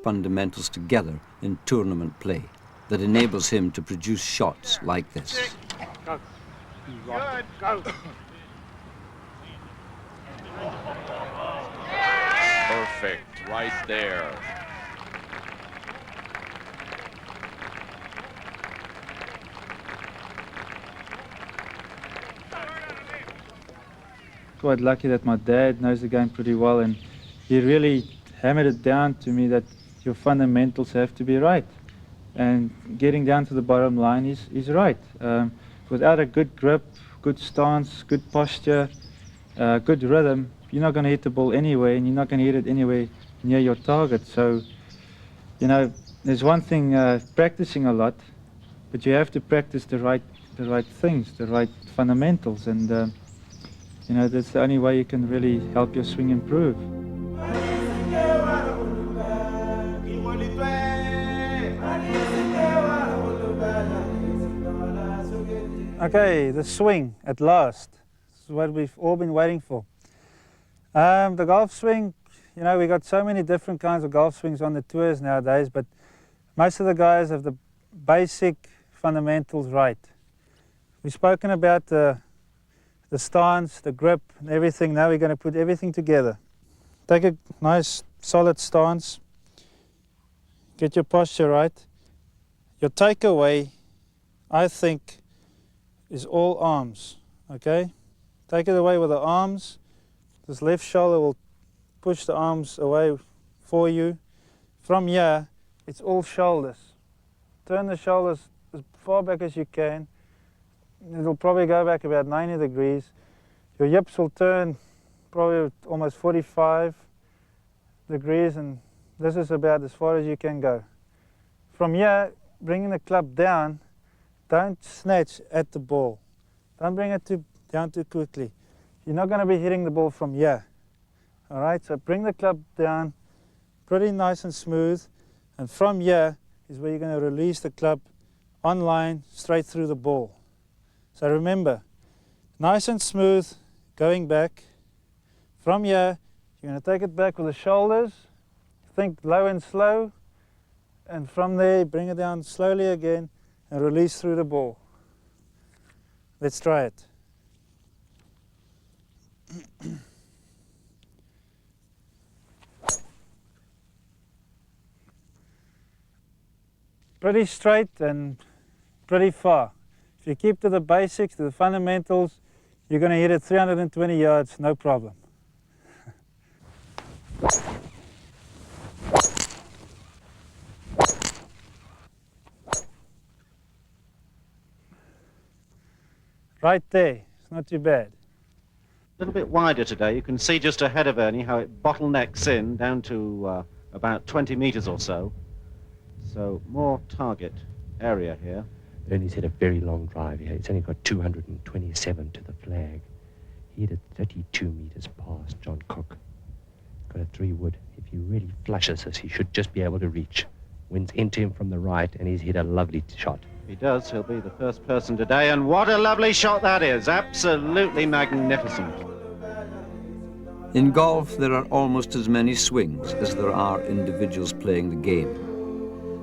fundamentals together in tournament play that enables him to produce shots like this. Go. Good. Go. Perfect, right there. Quite lucky that my dad knows the game pretty well, and he really hammered it down to me that your fundamentals have to be right. And getting down to the bottom line is right. Without a good grip, good stance, good posture, good rhythm, you're not going to hit the ball anyway, and you're not going to hit it anywhere near your target. So, you know, there's one thing, practicing a lot, but you have to practice the right things, the right fundamentals, and you know, that's the only way you can really help your swing improve. Okay, the swing at last. This is what we've all been waiting for. The golf swing, you know, we got so many different kinds of golf swings on the tours nowadays, but most of the guys have the basic fundamentals right. We've spoken about the stance, the grip, and everything. Now we're going to put everything together. Take a nice solid stance. Get your posture right. Your takeaway, I think, is all arms, okay? Take it away with the arms. This left shoulder will push the arms away for you. From here, it's all shoulders. Turn the shoulders as far back as you can. It'll probably go back about 90 degrees. Your hips will turn probably almost 45 degrees, and this is about as far as you can go. From here, bringing the club down, don't snatch at the ball. Don't bring it down too quickly. You're not going to be hitting the ball from here. All right, so bring the club down pretty nice and smooth, and from here is where you're going to release the club on line straight through the ball. So remember, nice and smooth, going back. From here, you're going to take it back with the shoulders, think low and slow, and from there, bring it down slowly again and release through the ball. Let's try it. Pretty straight and pretty far. If you keep to the basics, to the fundamentals, you're going to hit it 320 yards, no problem. Right there, it's not too bad. A little bit wider today. You can see just ahead of Ernie how it bottlenecks in down to about 20 meters or so. So more target area here. Ernie's hit a very long drive here. It's only got 227 to the flag. He hit it 32 meters past John Cook. Got a 3-wood. If he really flushes this, he should just be able to reach. Winds into him from the right, and he's hit a lovely shot. If he does, he'll be the first person today, and what a lovely shot that is. Absolutely magnificent. In golf, there are almost as many swings as there are individuals playing the game.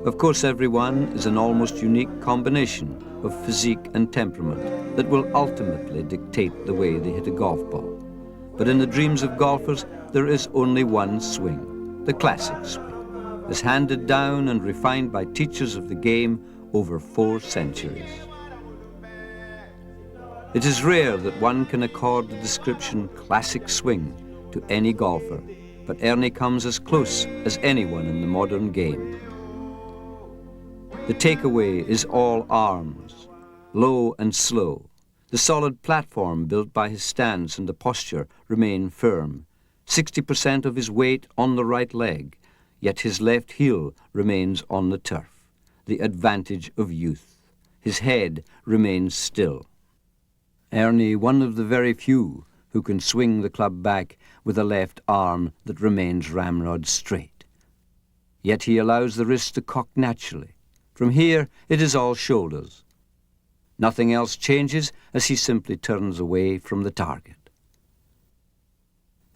Of course, everyone is an almost unique combination of physique and temperament that will ultimately dictate the way they hit a golf ball. But in the dreams of golfers, there is only one swing, the classic swing, as handed down and refined by teachers of the game over 4 centuries. It is rare that one can accord the description classic swing to any golfer, but Ernie comes as close as anyone in the modern game. The takeaway is all arms, low and slow. The solid platform built by his stance and the posture remain firm. 60% of his weight on the right leg, yet his left heel remains on the turf. The advantage of youth. His head remains still. Ernie, one of the very few who can swing the club back with a left arm that remains ramrod straight. Yet he allows the wrist to cock naturally. From here, it is all shoulders. Nothing else changes as he simply turns away from the target.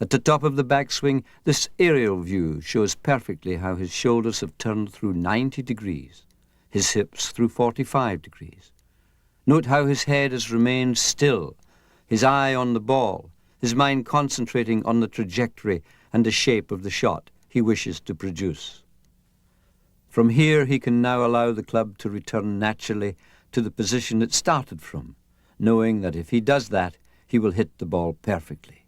At the top of the backswing, this aerial view shows perfectly how his shoulders have turned through 90 degrees, his hips through 45 degrees. Note how his head has remained still, his eye on the ball, his mind concentrating on the trajectory and the shape of the shot he wishes to produce. From here, he can now allow the club to return naturally to the position it started from, knowing that if he does that, he will hit the ball perfectly.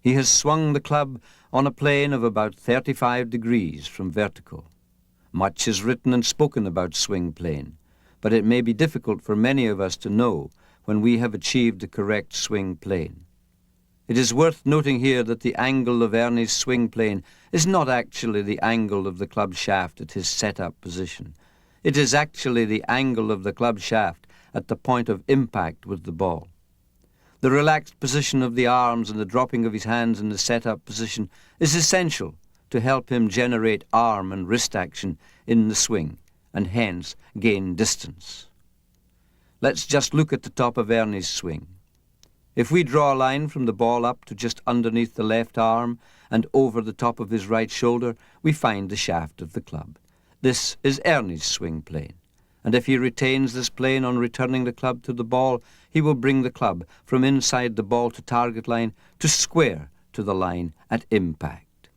He has swung the club on a plane of about 35 degrees from vertical. Much is written and spoken about swing plane, but it may be difficult for many of us to know when we have achieved the correct swing plane. It is worth noting here that the angle of Ernie's swing plane is not actually the angle of the club shaft at his set-up position. It is actually the angle of the club shaft at the point of impact with the ball. The relaxed position of the arms and the dropping of his hands in the set-up position is essential to help him generate arm and wrist action in the swing and hence gain distance. Let's just look at the top of Ernie's swing. If we draw a line from the ball up to just underneath the left arm and over the top of his right shoulder, we find the shaft of the club. This is Ernie's swing plane, and if he retains this plane on returning the club to the ball, he will bring the club from inside the ball to target line to square to the line at impact.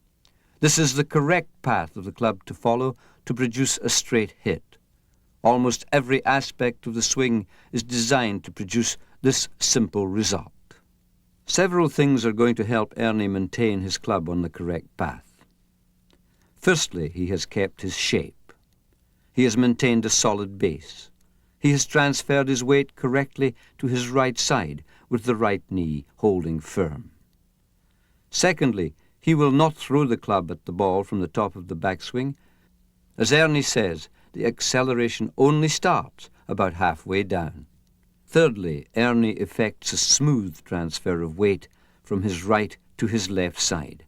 This is the correct path of the club to follow to produce a straight hit. Almost every aspect of the swing is designed to produce this simple result. Several things are going to help Ernie maintain his club on the correct path. Firstly, he has kept his shape. He has maintained a solid base. He has transferred his weight correctly to his right side with the right knee holding firm. Secondly, he will not throw the club at the ball from the top of the backswing. As Ernie says, the acceleration only starts about halfway down. Thirdly, Ernie effects a smooth transfer of weight from his right to his left side.